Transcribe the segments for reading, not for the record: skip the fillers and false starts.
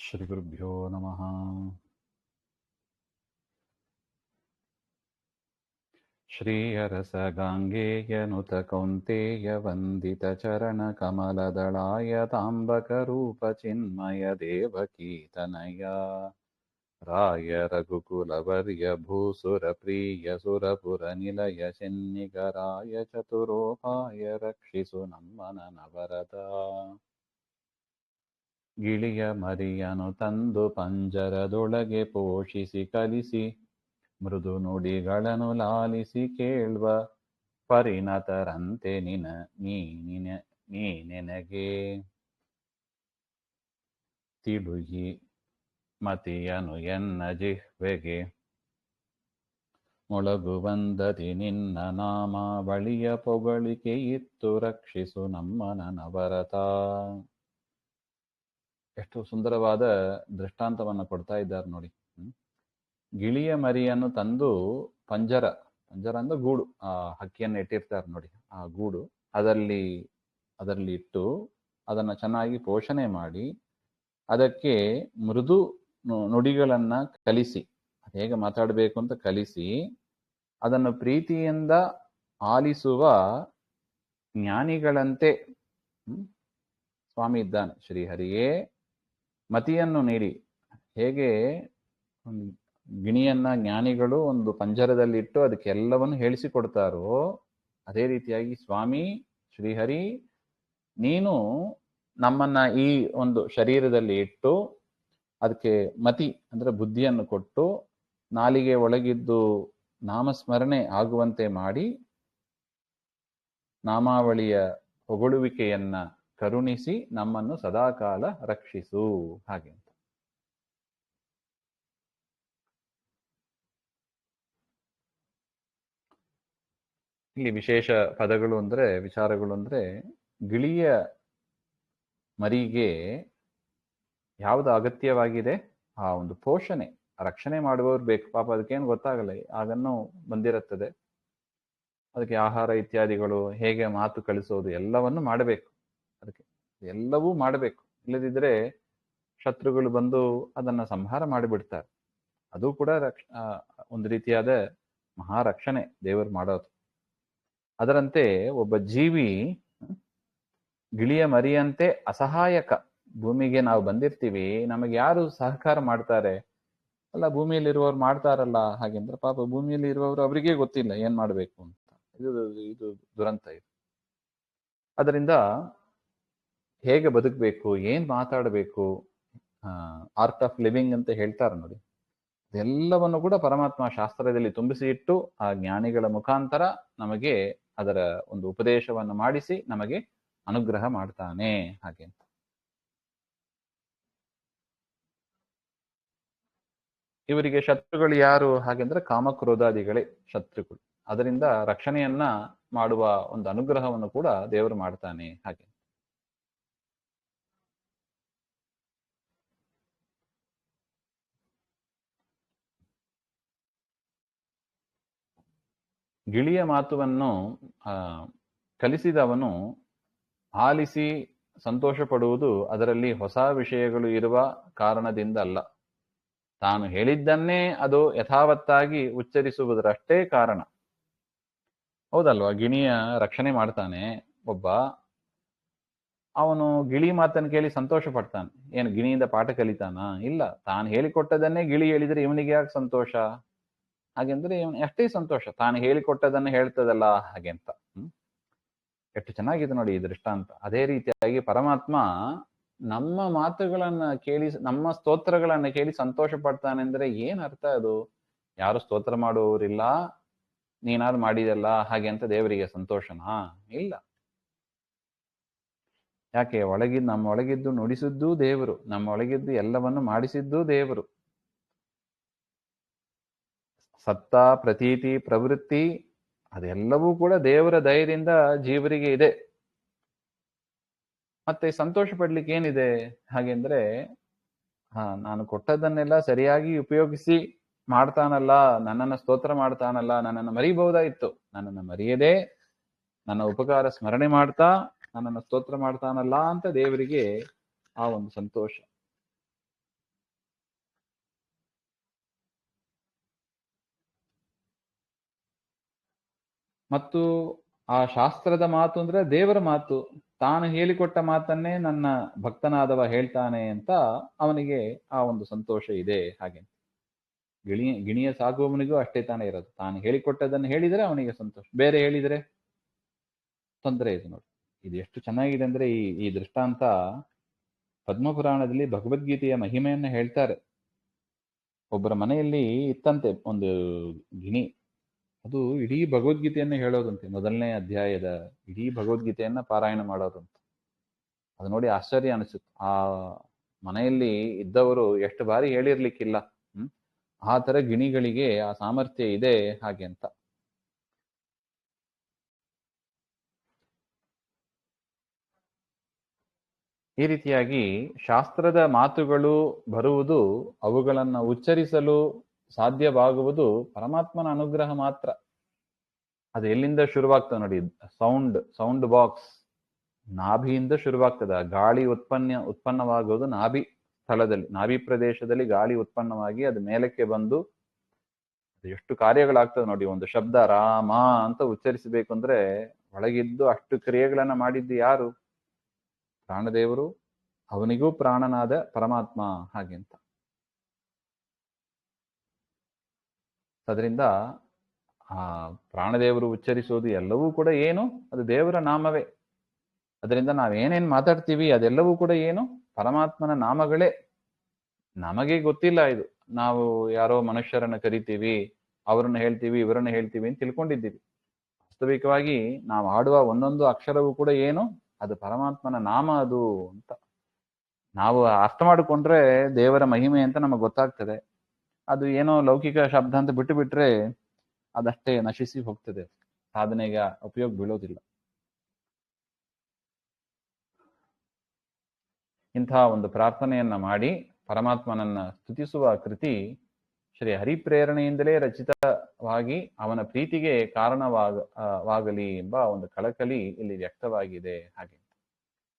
ಶ್ರೀಗುರುಭ್ಯೋ ನಮಃ. ಶ್ರೀಯರಸ ಗಾಂಗೇಯನುತ ಕೌಂತೇಯ ವಂದಿತ ಚರಣ ಕಮಲದಳಾಯ ತಾಂಬಕ ರೂಪ ಚಿನ್ಮಯ ದೇವಕೀತನಯ ರಾಯ ರಘುಕುಲವರ್ಯ ಭೂಸುರ ಪ್ರಿಯ ಸುರಪುರ ನಿಲಯ ಚೆನ್ನಿಗರಾಯ ಚತುರೋಪಾಯ ರಕ್ಷಿಸು ನಮ್ಮನ ನವರತ. ಗಿಳಿಯ ಮರಿಯನು ತಂದು ಪಂಜರದೊಳಗೆ ಪೋಷಿಸಿ ಕಲಿಸಿ ಮೃದು ನುಡಿಗಳನ್ನು ಲಾಲಿಸಿ ಕೇಳುವ ಪರಿಣತರಂತೆ ನೀ ನೆನಗೆ ತಿಳುಗಿ ಮತಿಯನು ಎನ್ನ ಜಿಹ್ವೆಗೆ ಮೊಳಗುವಂದದಿ ನಿನ್ನ ನಾಮಾವಳಿಯ ಪೊಗಳಿಕೆ ಇತ್ತು ರಕ್ಷಿಸು ನಮ್ಮನ ನವರತ. ಎಷ್ಟು ಸುಂದರವಾದ ದೃಷ್ಟಾಂತವನ್ನು ಕೊಡ್ತಾ ಇದ್ದಾರೆ ನೋಡಿ. ಗಿಳಿಯ ಮರಿಯನ್ನು ತಂದು ಪಂಜರ ಅಂದ್ರೆ ಗೂಡು, ಆ ಹಕ್ಕಿಯನ್ನು ಇಟ್ಟಿರ್ತಾರೆ ನೋಡಿ, ಆ ಗೂಡು ಅದರಲ್ಲಿ ಇಟ್ಟು ಅದನ್ನು ಚೆನ್ನಾಗಿ ಪೋಷಣೆ ಮಾಡಿ ಅದಕ್ಕೆ ಮೃದು ನುಡಿಗಳನ್ನ ಕಲಿಸಿ, ಹೇಗೆ ಮಾತಾಡಬೇಕು ಅಂತ ಕಲಿಸಿ ಅದನ್ನು ಪ್ರೀತಿಯಿಂದ ಆಲಿಸುವ ಜ್ಞಾನಿಗಳಂತೆ ಸ್ವಾಮಿ ಇದ್ದಾನೆ ಶ್ರೀಹರಿಯೇ. ಮತಿಯನ್ನು ನೀಡಿ, ಹೇಗೆ ಗಿಣಿಯನ್ನ ಜ್ಞಾನಿಗಳು ಒಂದು ಪಂಜರದಲ್ಲಿಟ್ಟು ಅದಕ್ಕೆ ಎಲ್ಲವನ್ನು ಹೇಳಿಸಿಕೊಡ್ತಾರೋ ಅದೇ ರೀತಿಯಾಗಿ ಸ್ವಾಮಿ ಶ್ರೀಹರಿ ನೀನು ನಮ್ಮನ್ನ ಈ ಒಂದು ಶರೀರದಲ್ಲಿ ಇಟ್ಟು ಅದಕ್ಕೆ ಮತಿ ಅಂದ್ರೆ ಬುದ್ಧಿಯನ್ನು ಕೊಟ್ಟು ನಾಲಿಗೆ ಒಳಗಿದ್ದು ನಾಮಸ್ಮರಣೆ ಆಗುವಂತೆ ಮಾಡಿ ನಾಮಾವಳಿಯ ಹೊಗಳುವಿಕೆಯನ್ನ ಕರುಣಿಸಿ ನಮ್ಮನ್ನು ಸದಾಕಾಲ ರಕ್ಷಿಸು. ಹಾಗೆ ಅಂತ ಇಲ್ಲಿ ವಿಶೇಷ ಪದಗಳು ಅಂದ್ರೆ, ವಿಚಾರಗಳು ಅಂದ್ರೆ, ಗಿಳಿಯ ಮರಿಗೆ ಯಾವುದು ಅಗತ್ಯವಾಗಿದೆ ಆ ಒಂದು ಪೋಷಣೆ, ರಕ್ಷಣೆ ಮಾಡುವವರು ಬೇಕು. ಪಾಪ ಅದಕ್ಕೇನು ಗೊತ್ತಾಗಲ್ಲ, ಆಗನ್ನು ಬಂದಿರುತ್ತದೆ. ಅದಕ್ಕೆ ಆಹಾರ ಇತ್ಯಾದಿಗಳು, ಹೇಗೆ ಮಾತು ಕಳಿಸೋದು ಎಲ್ಲವನ್ನು ಮಾಡಬೇಕು. ಅದಕ್ಕೆ ಎಲ್ಲವೂ ಮಾಡಬೇಕು. ಇಲ್ಲದಿದ್ದರೆ ಶತ್ರುಗಳು ಬಂದು ಅದನ್ನ ಸಂಹಾರ ಮಾಡಿಬಿಡ್ತಾರೆ. ಅದು ಕೂಡ ಒಂದು ರೀತಿಯಾದ ಮಹಾರಕ್ಷಣೆ ದೇವರು ಮಾಡೋದು. ಅದರಂತೆ ಒಬ್ಬ ಜೀವಿ ಗಿಳಿಯ ಮರಿಯಂತೆ ಅಸಹಾಯಕ. ಭೂಮಿಗೆ ನಾವು ಬಂದಿರ್ತೀವಿ, ನಮಗೆ ಯಾರು ಸಹಕಾರ ಮಾಡ್ತಾರೆ? ಅಲ್ಲ, ಭೂಮಿಯಲ್ಲಿರುವವರು ಮಾಡ್ತಾರಲ್ಲ. ಹಾಗೆಂದ್ರೆ ಪಾಪ ಭೂಮಿಯಲ್ಲಿ ಇರುವವರು ಅವರಿಗೇ ಗೊತ್ತಿಲ್ಲ ಏನ್ ಮಾಡ್ಬೇಕು ಅಂತ. ಇದು ದುರಂತ ಇದು. ಅದರಿಂದ ಹೇಗೆ ಬದುಕಬೇಕು, ಏನ್ ಮಾತಾಡಬೇಕು, ಆರ್ಟ್ ಆಫ್ ಲಿವಿಂಗ್ ಅಂತ ಹೇಳ್ತಾರೆ ನೋಡಿ, ಇದೆಲ್ಲವನ್ನು ಕೂಡ ಪರಮಾತ್ಮ ಶಾಸ್ತ್ರದಲ್ಲಿ ತುಂಬಿಸಿ ಇಟ್ಟು ಆ ಜ್ಞಾನಿಗಳ ಮುಖಾಂತರ ನಮಗೆ ಅದರ ಒಂದು ಉಪದೇಶವನ್ನು ಮಾಡಿಸಿ ನಮಗೆ ಅನುಗ್ರಹ ಮಾಡ್ತಾನೆ. ಹಾಗೆ ಅಂತ ಇವರಿಗೆ ಶತ್ರುಗಳು ಯಾರು ಹಾಗೆಂದ್ರೆ ಕಾಮಕ್ರೋಧಾದಿಗಳೇ ಶತ್ರುಗಳು. ಅದರಿಂದ ರಕ್ಷಣೆಯನ್ನ ಮಾಡುವ ಒಂದು ಅನುಗ್ರಹವನ್ನು ಕೂಡ ದೇವರು ಮಾಡ್ತಾನೆ. ಹಾಗೆ ಗಿಳಿಯ ಮಾತುವನ್ನು ಕಲಿಸಿದವನು ಆಲಿಸಿ ಸಂತೋಷ ಪಡುವುದು ಅದರಲ್ಲಿ ಹೊಸ ವಿಷಯಗಳು ಇರುವ ಕಾರಣದಿಂದ ಅಲ್ಲ, ತಾನು ಹೇಳಿದ್ದನ್ನೇ ಅದು ಯಥಾವತ್ತಾಗಿ ಉಚ್ಚರಿಸುವುದರಷ್ಟೇ ಕಾರಣ. ಹೌದಲ್ವಾ? ಗಿಣಿಯ ರಕ್ಷಣೆ ಮಾಡ್ತಾನೆ ಒಬ್ಬ, ಅವನು ಗಿಳಿ ಮಾತನ್ನು ಕೇಳಿ ಸಂತೋಷ ಪಡ್ತಾನೆ. ಏನು ಗಿಣಿಯಿಂದ ಪಾಠ ಕಲಿತಾನ? ಇಲ್ಲ, ತಾನು ಹೇಳಿಕೊಟ್ಟದನ್ನೇ ಗಿಳಿ ಹೇಳಿದ್ರೆ ಇವನಿಗೆ ಯಾಕೆ ಸಂತೋಷ? ಹಾಗೆಂದ್ರೆ ಇವನು ಎಷ್ಟೇ ಸಂತೋಷ, ತಾನು ಹೇಳಿಕೊಟ್ಟದನ್ನ ಹೇಳ್ತದಲ್ಲ ಹಾಗೆ ಅಂತ. ಎಷ್ಟು ಚೆನ್ನಾಗಿದೆ ನೋಡಿ ಈ ದೃಷ್ಟಾಂತ. ಅದೇ ರೀತಿಯಾಗಿ ಪರಮಾತ್ಮ ನಮ್ಮ ಮಾತುಗಳನ್ನ ಕೇಳಿ, ನಮ್ಮ ಸ್ತೋತ್ರಗಳನ್ನ ಕೇಳಿ ಸಂತೋಷ ಪಡ್ತಾನೆ ಅಂದ್ರೆ ಏನ್ ಅರ್ಥ ಅದು? ಯಾರು ಸ್ತೋತ್ರ ಮಾಡುವವರಿಲ್ಲ, ನೀನಾದ್ರು ಮಾಡಿದಲ್ಲ ಹಾಗೆ ಅಂತ ದೇವರಿಗೆ ಸಂತೋಷನಾ? ಇಲ್ಲ. ಯಾಕೆ? ನಮ್ಮ ಒಳಗಿದ್ದು ನುಡಿಸಿದ್ದೂ ದೇವರು, ನಮ್ಮ ಒಳಗಿದ್ದು ಎಲ್ಲವನ್ನು ಮಾಡಿಸಿದ್ದೂ ದೇವರು. ಸತ್ತ, ಪ್ರತೀತಿ, ಪ್ರವೃತ್ತಿ ಅದೆಲ್ಲವೂ ಕೂಡ ದೇವರ ದಯದಿಂದ ಜೀವರಿಗೆ ಇದೆ. ಮತ್ತೆ ಸಂತೋಷ ಪಡ್ಲಿಕ್ಕೆ ಏನಿದೆ? ಹಾಗೆಂದ್ರೆ ನಾನು ಕೊಟ್ಟದ್ದನ್ನೆಲ್ಲ ಸರಿಯಾಗಿ ಉಪಯೋಗಿಸಿ ಮಾಡ್ತಾನಲ್ಲ, ನನ್ನನ್ನು ಸ್ತೋತ್ರ ಮಾಡ್ತಾನಲ್ಲ, ನನ್ನನ್ನು ಮರಿಬಹುದಾಯಿತು, ನನ್ನನ್ನು ಮರೆಯದೆ ನನ್ನ ಉಪಕಾರ ಸ್ಮರಣೆ ಮಾಡ್ತಾ ನನ್ನನ್ನು ಸ್ತೋತ್ರ ಮಾಡ್ತಾನಲ್ಲ ಅಂತ ದೇವರಿಗೆ ಆ ಒಂದು ಸಂತೋಷ. ಮತ್ತು ಆ ಶಾಸ್ತ್ರದ ಮಾತು ಅಂದ್ರೆ ದೇವರ ಮಾತು. ತಾನು ಹೇಳಿಕೊಟ್ಟ ಮಾತನ್ನೇ ನನ್ನ ಭಕ್ತನಾದವ ಹೇಳ್ತಾನೆ ಅಂತ ಅವನಿಗೆ ಆ ಒಂದು ಸಂತೋಷ ಇದೆ. ಹಾಗೆ ಗಿಣಿಯ ಸಾಗುವವನಿಗೂ ಅಷ್ಟೇ ತಾನೇ ಇರೋದು. ತಾನು ಹೇಳಿಕೊಟ್ಟದನ್ನು ಹೇಳಿದರೆ ಅವನಿಗೆ ಸಂತೋಷ, ಬೇರೆ ಹೇಳಿದರೆ ತೊಂದರೆ ಇದೆ. ನೋಡಿ, ಇದು ಎಷ್ಟು ಚೆನ್ನಾಗಿದೆ ಅಂದ್ರೆ ಈ ದೃಷ್ಟಾಂತ ಪದ್ಮಪುರಾಣದಲ್ಲಿ ಭಗವದ್ಗೀತೆಯ ಮಹಿಮೆಯನ್ನ ಹೇಳ್ತಾರೆ. ಒಬ್ಬರ ಮನೆಯಲ್ಲಿ ಇತ್ತಂತೆ ಒಂದು ಗಿಣಿ. ಅದು ಇಡೀ ಭಗವದ್ಗೀತೆಯನ್ನ ಹೇಳೋದಂತೆ, ಮೊದಲನೇ ಅಧ್ಯಾಯದ ಇಡೀ ಭಗವದ್ಗೀತೆಯನ್ನ ಪಾರಾಯಣ ಮಾಡೋದಂತೆ. ಅದು ನೋಡಿ ಆಶ್ಚರ್ಯ ಅನಿಸುತ್ತೆ. ಆ ಮನೆಯಲ್ಲಿ ಇದ್ದವರು ಎಷ್ಟು ಬಾರಿ ಹೇಳಿರ್ಲಿಕ್ಕಿಲ್ಲ. ಆ ತರ ಗಿಣಿಗಳಿಗೆ ಆ ಸಾಮರ್ಥ್ಯ ಇದೆ ಹಾಗೆ ಅಂತ. ಈ ರೀತಿಯಾಗಿ ಶಾಸ್ತ್ರದ ಮಾತುಗಳು ಬರುವುದು, ಅವುಗಳನ್ನ ಉಚ್ಚರಿಸಲು ಸಾಧ್ಯವಾಗುವುದು ಪರಮಾತ್ಮನ ಅನುಗ್ರಹ ಮಾತ್ರ. ಅದು ಎಲ್ಲಿಂದ ಶುರುವಾಗ್ತದೆ ನೋಡಿ, ಸೌಂಡ್ ಬಾಕ್ಸ್ ನಾಭಿಯಿಂದ ಶುರುವಾಗ್ತದೆ. ಗಾಳಿ ಉತ್ಪನ್ನವಾಗುವುದು ನಾಭಿ ಸ್ಥಳದಲ್ಲಿ, ನಾಭಿ ಪ್ರದೇಶದಲ್ಲಿ ಗಾಳಿ ಉತ್ಪನ್ನವಾಗಿ ಅದು ಮೇಲಕ್ಕೆ ಬಂದು ಎಷ್ಟು ಕಾರ್ಯಗಳಾಗ್ತದೆ ನೋಡಿ. ಒಂದು ಶಬ್ದ ರಾಮ ಅಂತ ಉಚ್ಚರಿಸಬೇಕು ಅಂದ್ರೆ ಒಳಗಿದ್ದು ಅಷ್ಟು ಕ್ರಿಯೆಗಳನ್ನ ಮಾಡಿದ್ದು ಯಾರು? ಪ್ರಾಣದೇವರು, ಅವನಿಗೂ ಪ್ರಾಣನಾದ ಪರಮಾತ್ಮ ಹಾಗೆ ಅಂತ. ಅದರಿಂದ ಆ ಪ್ರಾಣದೇವರು ಉಚ್ಚರಿಸೋದು ಎಲ್ಲವೂ ಕೂಡ ಏನು? ಅದು ದೇವರ ನಾಮವೇ. ಅದರಿಂದ ನಾವೇನೇನ್ ಮಾತಾಡ್ತೀವಿ ಅದೆಲ್ಲವೂ ಕೂಡ ಏನು? ಪರಮಾತ್ಮನ ನಾಮಗಳೇ. ನಮಗೆ ಗೊತ್ತಿಲ್ಲ ಇದು. ನಾವು ಯಾರೋ ಮನುಷ್ಯರನ್ನ ಕರಿತೀವಿ, ಅವರನ್ನ ಹೇಳ್ತೀವಿ, ಇವರನ್ನ ಹೇಳ್ತೀವಿ ಅಂತ ತಿಳ್ಕೊಂಡಿದ್ದೀವಿ. ವಾಸ್ತವಿಕವಾಗಿ ನಾವು ಆಡುವ ಒಂದೊಂದು ಅಕ್ಷರವೂ ಕೂಡ ಏನು? ಅದು ಪರಮಾತ್ಮನ ನಾಮ ಅದು ಅಂತ ನಾವು ಅರ್ಥ ಮಾಡಿಕೊಂಡ್ರೆ ದೇವರ ಮಹಿಮೆ ಅಂತ ನಮಗೆ ಗೊತ್ತಾಗ್ತದೆ. ಅದು ಏನೋ ಲೌಕಿಕ ಶಬ್ದ ಅಂತ ಬಿಟ್ಟು ಬಿಟ್ರೆ ಅದಷ್ಟೇ ನಶಿಸಿ ಹೋಗ್ತದೆ, ಸಾಧನೆಗೆ ಉಪಯೋಗ ಬೀಳೋದಿಲ್ಲ. ಇಂತಹ ಒಂದು ಪ್ರಾರ್ಥನೆಯನ್ನ ಮಾಡಿ ಪರಮಾತ್ಮನನ್ನ ಸ್ತುತಿಸುವ ಕೃತಿ ಶ್ರೀ ಹರಿಪ್ರೇರಣೆಯಿಂದಲೇ ರಚಿತವಾಗಿ ಅವನ ಪ್ರೀತಿಗೆ ಕಾರಣವಾಗಲಿ ಎಂಬ ಒಂದು ಕಳಕಳಿ ಇಲ್ಲಿ ವ್ಯಕ್ತವಾಗಿದೆ. ಹಾಗೆ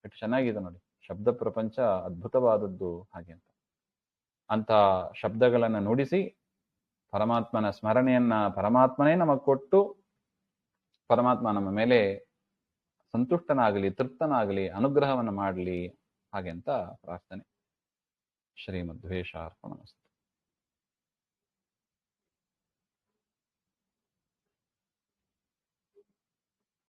ಎಷ್ಟು ಚೆನ್ನಾಗಿದೆ ನೋಡಿ, ಶಬ್ದ ಪ್ರಪಂಚ ಅದ್ಭುತವಾದದ್ದು ಹಾಗೆ ಅಂತ ಶಬ್ದಗಳನ್ನ ನುಡಿಸಿ ಪರಮಾತ್ಮನ ಸ್ಮರಣೆಯನ್ನ ಪರಮಾತ್ಮನೇ ನಮಗೆ ಕೊಟ್ಟು ಪರಮಾತ್ಮ ನಮ್ಮ ಮೇಲೆ ಸಂತುಷ್ಟನಾಗಲಿ, ತೃಪ್ತನಾಗಲಿ, ಅನುಗ್ರಹವನ್ನು ಮಾಡಲಿ ಹಾಗೆ ಅಂತ ಪ್ರಾರ್ಥನೆ. ಶ್ರೀಮಧ್ವೇಷಾರ್ಪಣಮಸ್ತು.